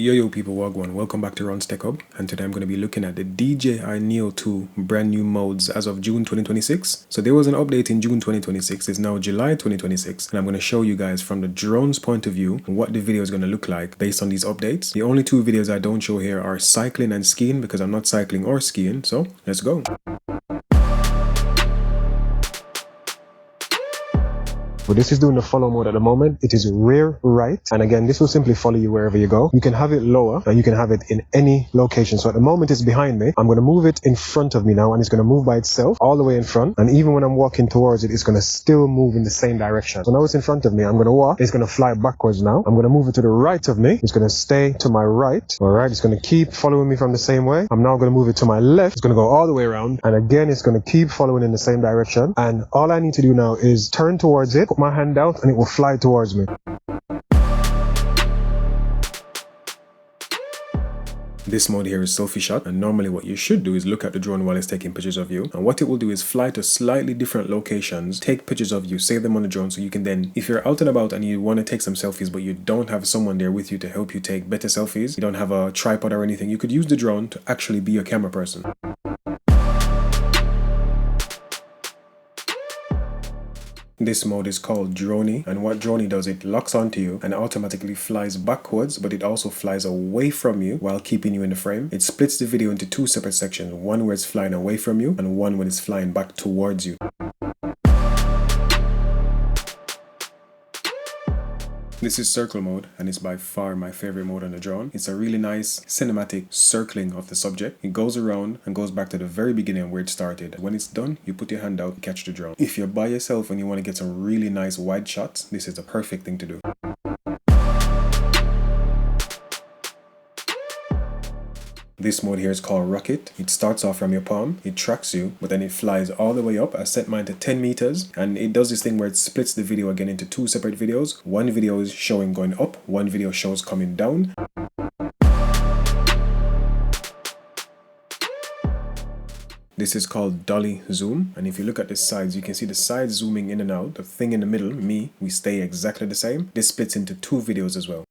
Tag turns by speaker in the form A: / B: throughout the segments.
A: Yo people, wagwan, welcome back to Ron's Tech Hub, and today I'm going to be looking at the DJI Neo 2 brand new modes as of June 2026. So there was an update in June 2026, it's now July 2026, and I'm going to show you guys from the drone's point of view what the video is going to look like based on these updates. The only two videos I don't show here are cycling and skiing because I'm not cycling or skiing, so let's go. But this is doing the follow mode at the moment. It is rear right, and again this will simply follow you wherever you go. You can have it lower and you can have it in any location. So at the moment it's behind me. I'm going to move it in front of me now, and it's going to move by itself all the way in front, and even when I'm walking towards it, it's going to still move in the same direction. So now it's in front of me, I'm going to walk, it's going to fly backwards now. I'm going to move it to the right of me, it's going to stay to my right. All right, it's going to keep following me from the same way. I'm now going to move it to my left, it's going to go all the way around, and again it's going to keep following in the same direction. And all I need to do now is turn towards it, put my hand out, and it will fly towards me. This mode here is selfie shot, and normally what you should do is look at the drone while it's taking pictures of you, and what it will do is fly to slightly different locations, take pictures of you, save them on the drone, so you can then, if you're out and about and you want to take some selfies but you don't have someone there with you to help you take better selfies, you don't have a tripod or anything, you could use the drone to actually be your camera person. This mode is called Droney, and what Droney does, it locks onto you and automatically flies backwards, but it also flies away from you while keeping you in the frame. It splits the video into two separate sections, one where it's flying away from you and one when it's flying back towards you. This is circle mode, and it's by far my favorite mode on the drone. It's a really nice cinematic circling of the subject. It goes around and goes back to the very beginning where it started. When it's done, you put your hand out and catch the drone. If you're by yourself and you want to get some really nice wide shots, this is the perfect thing to do. This mode here is called Rocket. It starts off from your palm, it tracks you, but then it flies all the way up. I set mine to 10 meters, and it does this thing where it splits the video again into two separate videos. One video is showing going up, one video shows coming down. This is called dolly zoom, and if you look at the sides, you can see the sides zooming in and out. The thing in the middle, me, we stay exactly the same. This splits into two videos as well.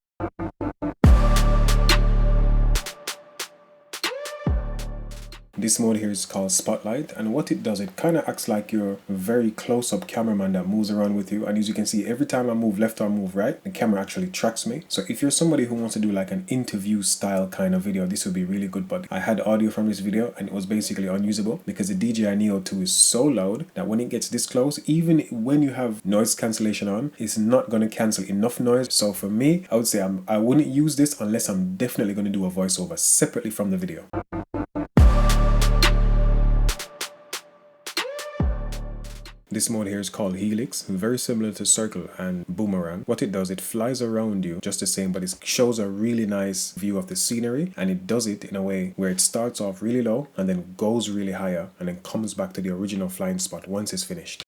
A: This mode here is called Spotlight, and what it does, it kind of acts like your very close-up cameraman that moves around with you, and as you can see, every time I move left or move right, the camera actually tracks me. So if you're somebody who wants to do like an interview style kind of video, this would be really good. But I had audio from this video and it was basically unusable because the DJI Neo 2 is so loud that when it gets this close, even when you have noise cancellation on, it's not going to cancel enough noise. So for me, I would say I wouldn't use this unless I'm definitely going to do a voiceover separately from the video. This mode here is called Helix, very similar to Circle and Boomerang. What it does, it flies around you just the same, but it shows a really nice view of the scenery, and it does it in a way where it starts off really low and then goes really higher and then comes back to the original flying spot once it's finished.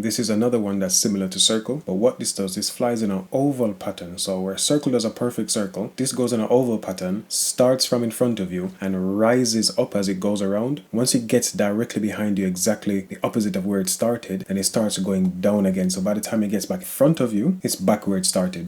A: This is another one that's similar to Circle, but what this does, this flies in an oval pattern. So where Circle does a perfect circle, this goes in an oval pattern, starts from in front of you and rises up as it goes around. Once it gets directly behind you, exactly the opposite of where it started, and it starts going down again. So by the time it gets back in front of you, it's back where it started.